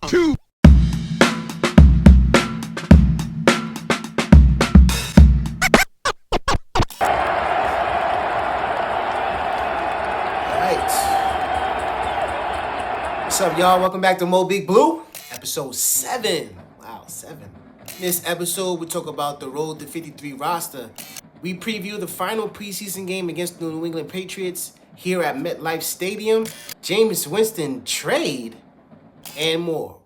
2. What's up, y'all? Welcome back to moebigblue, episode 7. Wow, 7. In this episode, we talk about the Road to 53 roster. We preview the final preseason game against the New England Patriots here at MetLife Stadium, Jameis Winston trade, and more.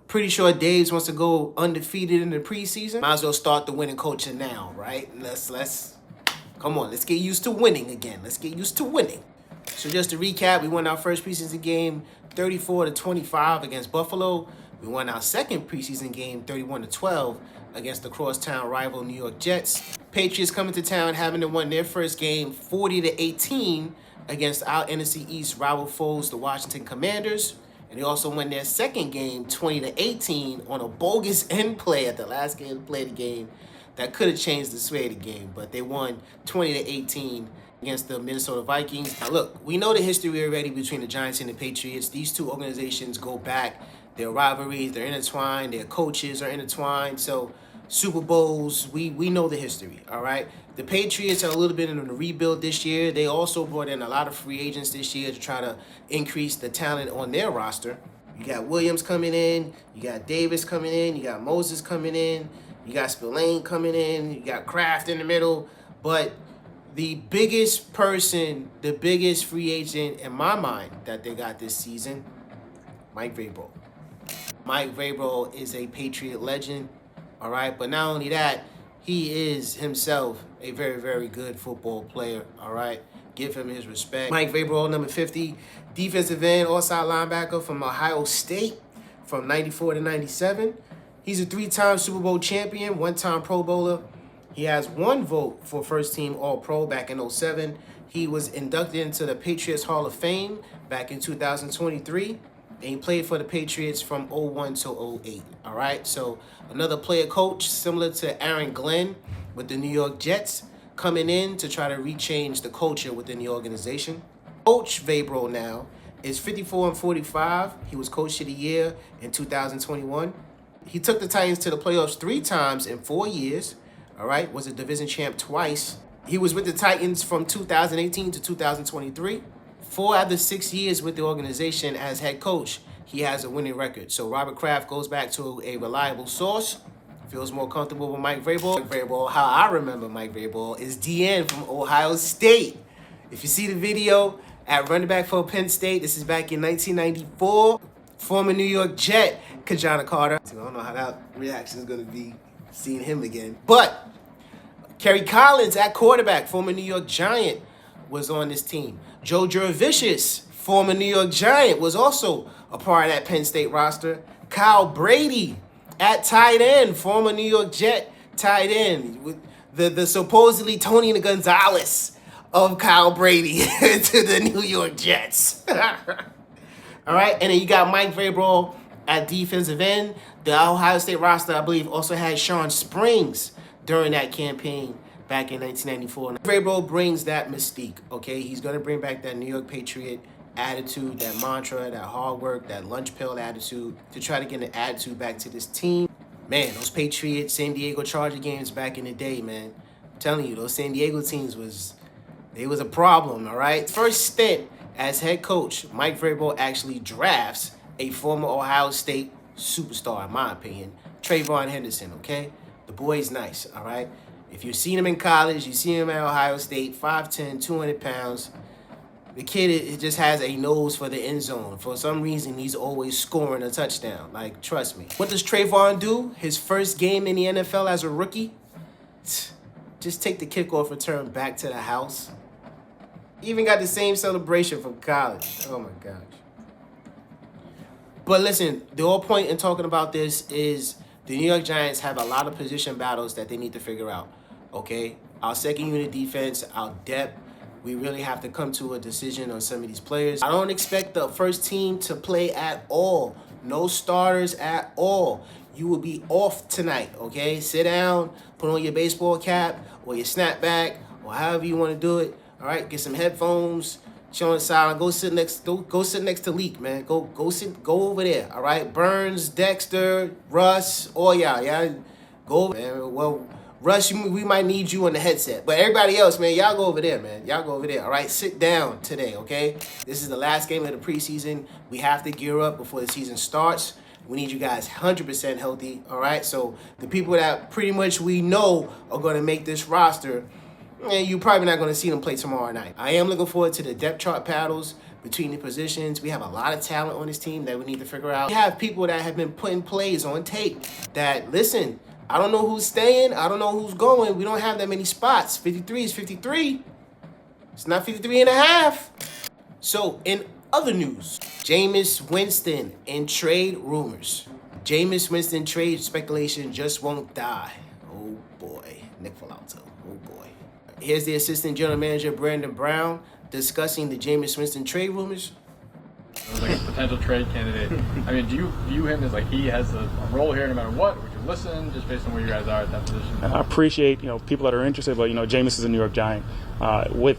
Pretty sure Daves wants to go undefeated in the preseason. Might as well start the winning culture now, right? Let's come on. Let's get used to winning again. Let's get used to winning. So just to recap, we won our first preseason game 34-25 against Buffalo. We won our second preseason game 31-12 against the crosstown rival New York Jets. Patriots coming to town having to win their first game 40-18 against our NFC East rival foes, the Washington Commanders. And they also won their second game 20-18 on a bogus end play at the last game to play the game that could have changed the sway of the game. But they won 20-18 against the Minnesota Vikings. Now look, we know the history already between the Giants and the Patriots. These two organizations go back. Their rivalries, they're intertwined. Their coaches are intertwined. So Super Bowls, we know the history, all right? The Patriots are a little bit in a rebuild this year. They also brought in a lot of free agents this year to try to increase the talent on their roster. You got Williams coming in. You got Davis coming in. You got Moses coming in. You got Spillane coming in. You got Kraft in the middle. But the biggest person, the biggest free agent in my mind that they got this season, Mike Vrabel. Mike Vrabel is a Patriot legend, all right? But not only that, he is himself a very, very good football player, all right? Give him his respect. Mike Vrabel, number 50, defensive end, all-side linebacker from Ohio State from 94 to 97. He's a 3-time Super Bowl champion, 1-time Pro Bowler. He has 1 vote for first-team All-Pro back in 07. He was inducted into the Patriots Hall of Fame back in 2023. And he played for the Patriots from 01 to 08, all right? So another player coach similar to Aaron Glenn with the New York Jets coming in to try to rechange the culture within the organization. Coach Vrabel now is 54-45. He was Coach of the Year in 2021. He took the Titans to the playoffs 3 times in 4 years, all right? Was a division champ twice. He was with the Titans from 2018 to 2023. 4 out of the 6 years with the organization as head coach, he has a winning record. So Robert Kraft goes back to a reliable source, feels more comfortable with Mike Vrabel. Mike Vrabel, how I remember Mike Vrabel, is DN from Ohio State. If you see the video at running back for Penn State, this is back in 1994. Former New York Jet, Kajana Carter. I don't know how that reaction is going to be seeing him again. But Kerry Collins at quarterback, former New York Giant, was on this team. Joe Jurevicius, former New York Giant, was also a part of that Penn State roster. Kyle Brady at tight end, former New York Jet tight end, with the supposedly Tony Gonzalez of Kyle Brady to the New York Jets. All right, and then you got Mike Vrabel at defensive end. The Ohio State roster, I believe, also had Sean Springs during that campaign back in 1994. Vrabel brings that mystique, okay? He's going to bring back that New York Patriot attitude, that mantra, that hard work, that lunch pail attitude to try to get an attitude back to this team. Man, those Patriots, San Diego Charger games back in the day, man. I'm telling you, those San Diego teams was a problem, all right? First stint as head coach, Mike Vrabel actually drafts a former Ohio State superstar, in my opinion, Trayvon Henderson, okay? The boy's nice, all right? If you've seen him in college, you see him at Ohio State, 5'10", 200 pounds. The kid it just has a nose for the end zone. For some reason, he's always scoring a touchdown. Like, trust me. What does Trayvon do? His first game in the NFL as a rookie? Just take the kickoff return back to the house. Even got the same celebration from college. Oh, my gosh. But listen, the whole point in talking about this is the New York Giants have a lot of position battles that they need to figure out, okay? Our second unit defense, our depth, we really have to come to a decision on some of these players. I don't expect the first team to play at all. No starters at all. you will be off tonight, okay? Sit down, put on your baseball cap or your snapback or however you want to do it. All right, get some headphones, chill on the side, go sit next to Leak, man. Go over there. All right, Burns, Dexter, Russ, all y'all go over, man. Well, Russ, we might need you on the headset, but everybody else, man, y'all go over there, man. Y'all go over there. All right, sit down today, okay? This is the last game of the preseason. We have to gear up before the season starts. We need you guys 100% healthy, all right? So the people that pretty much we know are going to make this roster, and you're probably not going to see them play tomorrow night. I am looking forward to the depth chart battles between the positions. We have a lot of talent on this team that we need to figure out. We have people that have been putting plays on tape that, listen, I don't know who's staying. I don't know who's going. We don't have that many spots. 53 is 53. It's not 53 and a half. So, in other news, Jameis Winston and trade rumors. Jameis Winston trade speculation just won't die. Oh, boy. Nick Falauto. Oh, boy. Here's the assistant general manager, Brandon Brown, discussing the Jameis Winston trade rumors. Like a potential trade candidate. I mean, do you view him as like he has a role here no matter what? Would you listen just based on where you guys are at that position? I appreciate, people that are interested, but, Jameis is a New York Giant. With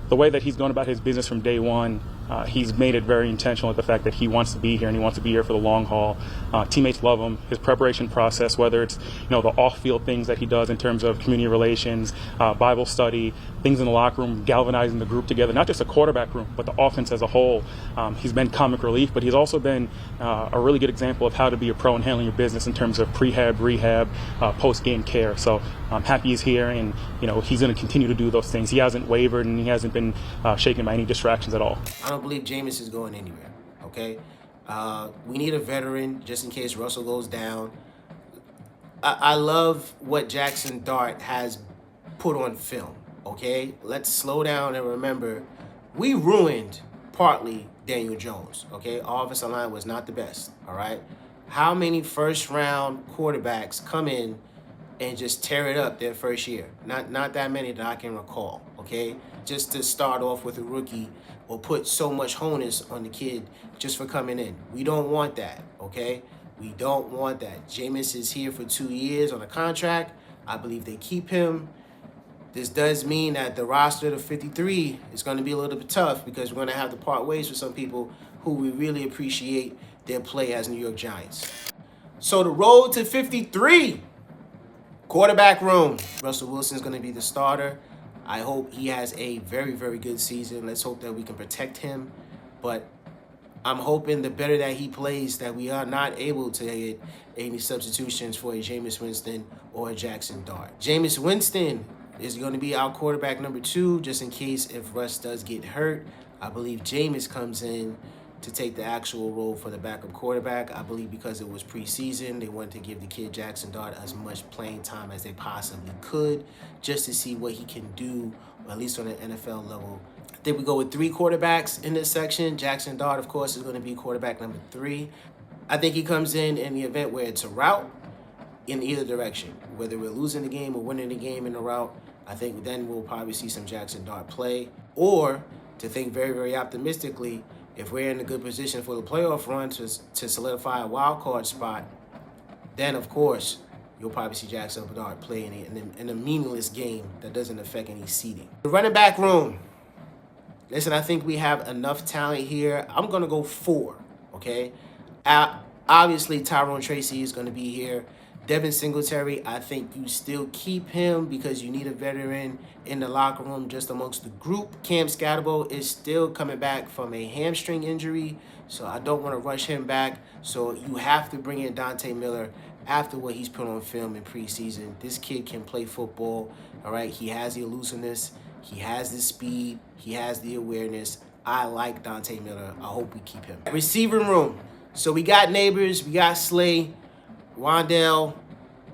the way that he's gone about his business from day one, he's made it very intentional with the fact that he wants to be here and he wants to be here for the long haul. Teammates love him. His preparation process, whether it's the off-field things that he does in terms of community relations, Bible study, things in the locker room, galvanizing the group together, not just the quarterback room, but the offense as a whole. He's been comic relief, but he's also been a really good example of how to be a pro in handling your business in terms of prehab, rehab, post-game care. So I'm happy he's here, and he's going to continue to do those things. He hasn't wavered, and he hasn't been shaken by any distractions at all. I don't believe Jameis is going anywhere, okay? We need a veteran just in case Russell goes down. I love what Jackson Dart has put on film, okay? Let's slow down and remember, we ruined partly Daniel Jones, okay? Our offensive line was not the best, all right? How many first-round quarterbacks come in and just tear it up their first year? Not that many that I can recall, okay? Just to start off with a rookie or put so much onus on the kid just for coming in. We don't want that, okay? We don't want that. Jameis is here for 2 years on a contract. I believe they keep him. This does mean that the roster of 53 is going to be a little bit tough because we're going to have to part ways with some people who we really appreciate their play as New York Giants. So the road to 53, quarterback room. Russell Wilson's going to be the starter. I hope he has a very, very good season. Let's hope that we can protect him. But I'm hoping the better that he plays, that we are not able to get any substitutions for a Jameis Winston or a Jackson Dart. Jameis Winston is going to be our quarterback number 2, just in case if Russ does get hurt. I believe Jameis comes in to take the actual role for the backup quarterback. I believe because it was preseason, they wanted to give the kid Jackson Dart as much playing time as they possibly could, just to see what he can do, or at least on an NFL level. I think we go with 3 quarterbacks in this section. Jackson Dart, of course, is going to be quarterback number 3. I think he comes in the event where it's a rout in either direction. Whether we're losing the game or winning the game in the route, I think then we'll probably see some Jackson Dart play. Or, to think very, very optimistically, if we're in a good position for the playoff run to solidify a wild card spot, then, of course, you'll probably see Jackson Dart play in a meaningless game that doesn't affect any seeding. The running back room. Listen, I think we have enough talent here. I'm going to go 4, okay? Obviously, Tyrone Tracy is going to be here. Devin Singletary, I think you still keep him because you need a veteran in the locker room just amongst the group. Cam Scatterbo is still coming back from a hamstring injury, so I don't want to rush him back. So you have to bring in Dante Miller after what he's put on film in preseason. This kid can play football, all right? He has the elusiveness. He has the speed. He has the awareness. I like Dante Miller. I hope we keep him. Receiving room. So we got Neighbors. We got Slay. Wandale.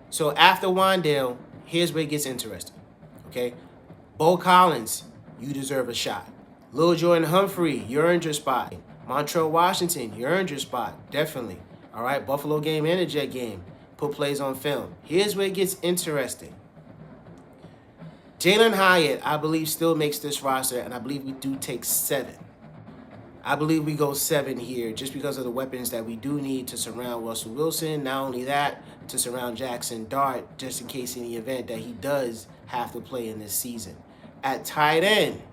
So after Wandale, here's where it gets interesting, okay? Bo Collins, you deserve a shot. Lil Jordan Humphrey, you earned your spot. Montrell Washington, you earned your spot, definitely. All right, Buffalo game and the Jet game. Put plays on film. Here's where it gets interesting. Jalen Hyatt, I believe, still makes this roster, and I believe we do take 7. I believe we go 7 here just because of the weapons that we do need to surround Russell Wilson. Not only that, to surround Jackson Dart, just in case in the event that he does have to play in this season. At tight end,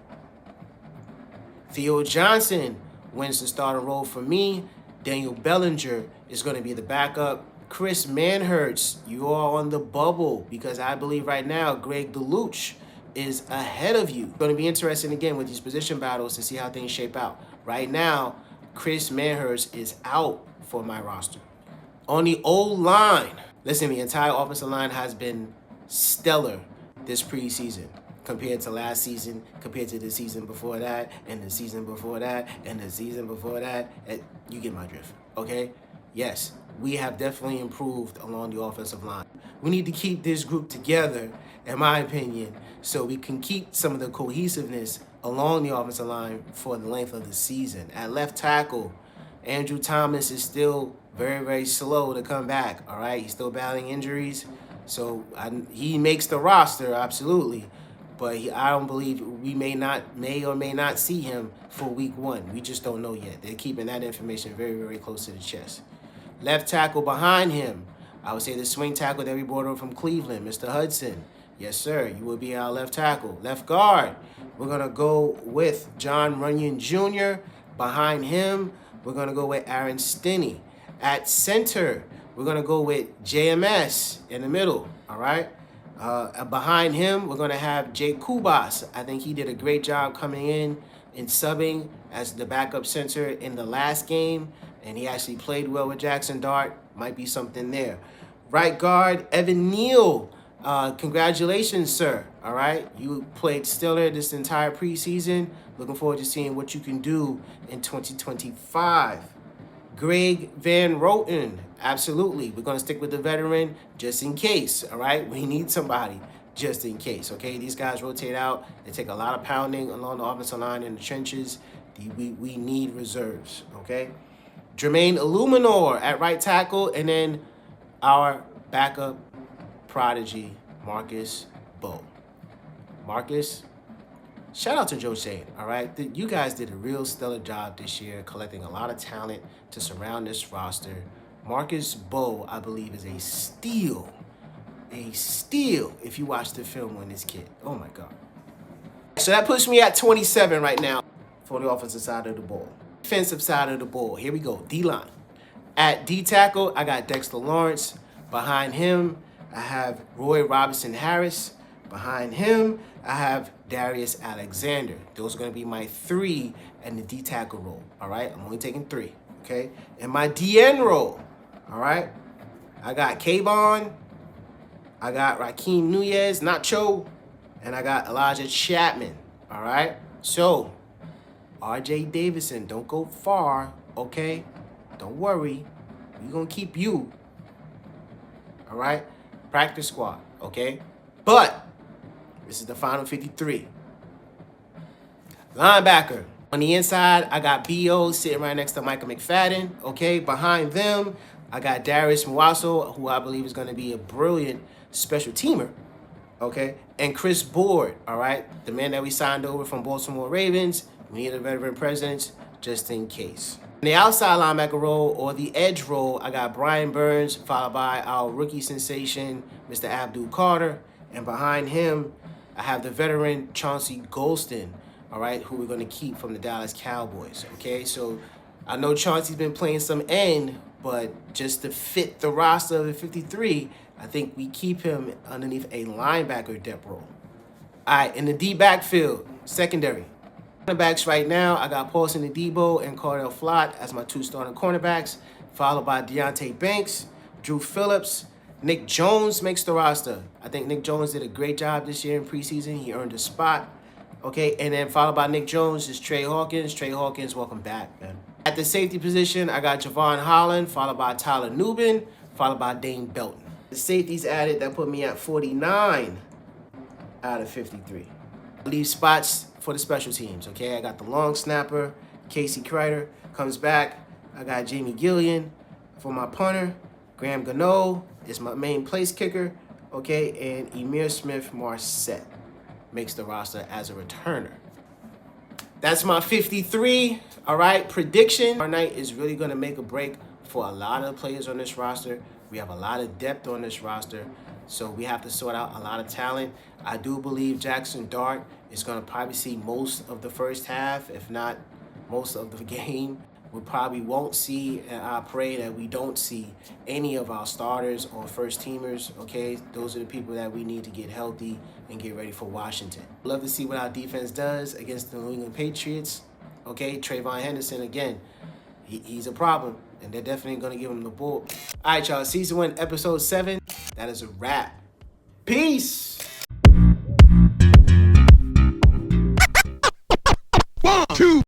Theo Johnson wins the starting role for me. Daniel Bellinger is going to be the backup. Chris Manhertz, you are on the bubble because I believe right now Greg DeLuch is ahead of you. Going to be interesting again with these position battles to see how things shape out. Right now, Chris Manhertz is out for my roster. On the O-line, listen, the entire offensive line has been stellar this preseason compared to last season, compared to the season before that, and the season before that, and the season before that. You get my drift, okay? Yes, we have definitely improved along the offensive line. We need to keep this group together, in my opinion, so we can keep some of the cohesiveness along the offensive line for the length of the season. At left tackle, Andrew Thomas is still very, very slow to come back, all right? He's still battling injuries, so he makes the roster, absolutely, but I don't believe we may or may not see him for week 1. We just don't know yet. They're keeping that information very, very close to the chest. Left tackle behind him, I would say the swing tackle that we brought over from Cleveland, Mr. Hudson. Yes, sir, you will be our left tackle. Left guard, we're going to go with John Runyon Jr. Behind him, we're going to go with Aaron Stinney. At center, we're going to go with JMS in the middle, all right? Behind him, we're going to have Jay Kubas. I think he did a great job coming in and subbing as the backup center in the last game, and he actually played well with Jackson Dart. Might be something there. Right guard, Evan Neal. Congratulations, sir. All right, you played stellar this entire preseason. Looking forward to seeing what you can do in 2025. Greg Van Roten, absolutely. We're going to stick with the veteran just in case, all right? We need somebody just in case, okay? These guys rotate out. They take a lot of pounding along the offensive line in the trenches. We need reserves, okay? Jermaine Illuminor at right tackle, and then our backup prodigy, Marcus Bowe. Marcus, shout out to Joe Shane, all right? You guys did a real stellar job this year collecting a lot of talent to surround this roster. Marcus Bowe, I believe, is a steal if you watch the film on this kid. Oh, my God. So that puts me at 27 right now for the offensive side of the ball. Defensive side of the ball, here we go, D-line. At D-tackle, I got Dexter Lawrence. Behind him, I have Roy Robinson Harris. Behind him, I have Darius Alexander. Those are going to be my 3 in the D-tackle role, all right? I'm only taking 3, okay? In my DN role, all right, I got Kayvon, I got Raheem Nunez, Nacho, and I got Elijah Chapman, all right? So, R.J. Davidson, don't go far, okay? Don't worry. We're going to keep you, all right? Practice squad, okay? But this is the final 53. Linebacker. On the inside, I got B.O. sitting right next to Michael McFadden, okay? Behind them, I got Darius Mwaso, who I believe is going to be a brilliant special teamer, okay? And Chris Board, all right? The man that we signed over from Baltimore Ravens. We need a veteran presence just in case. In the outside linebacker role or the edge role, I got Brian Burns, followed by our rookie sensation, Mr. Abdul Carter. And behind him, I have the veteran Chauncey Golston, all right, who we're going to keep from the Dallas Cowboys, okay? So I know Chauncey's been playing some end, but just to fit the roster of the 53, I think we keep him underneath a linebacker depth role. All right, in the D backfield, secondary. Cornerbacks right now, I got Paulson Adebo and Cordell Flott as my 2 starting cornerbacks, followed by Deonte Banks, Drew Phillips. Nick Jones makes the roster. I think Nick Jones did a great job this year in preseason. He earned a spot. Okay, and then followed by Nick Jones is Trey Hawkins. Trey Hawkins, welcome back, man. At the safety position, I got Javon Holland, followed by Tyler Nubin, followed by Dane Belton. The safeties added, that put me at 49 out of 53. Leave spots for the special teams, okay? I got the long snapper, Casey Kreider comes back. I got Jamie Gillian for my punter. Graham Gano is my main place kicker, okay? And Emir Smith-Marset makes the roster as a returner. That's my 53. All right, prediction. Our night is really going to make a break for a lot of players on this roster. We have a lot of depth on this roster, so we have to sort out a lot of talent. I do believe Jackson Dart is going to probably see most of the first half, if not most of the game. We probably won't see, and I pray that we don't see any of our starters or first teamers, okay? Those are the people that we need to get healthy and get ready for Washington. Love to see what our defense does against the New England Patriots, okay? Trayvon Henderson, again, he's a problem, and they're definitely going to give him the ball. All right, y'all, Season 1, Episode 7, that is a wrap. Peace!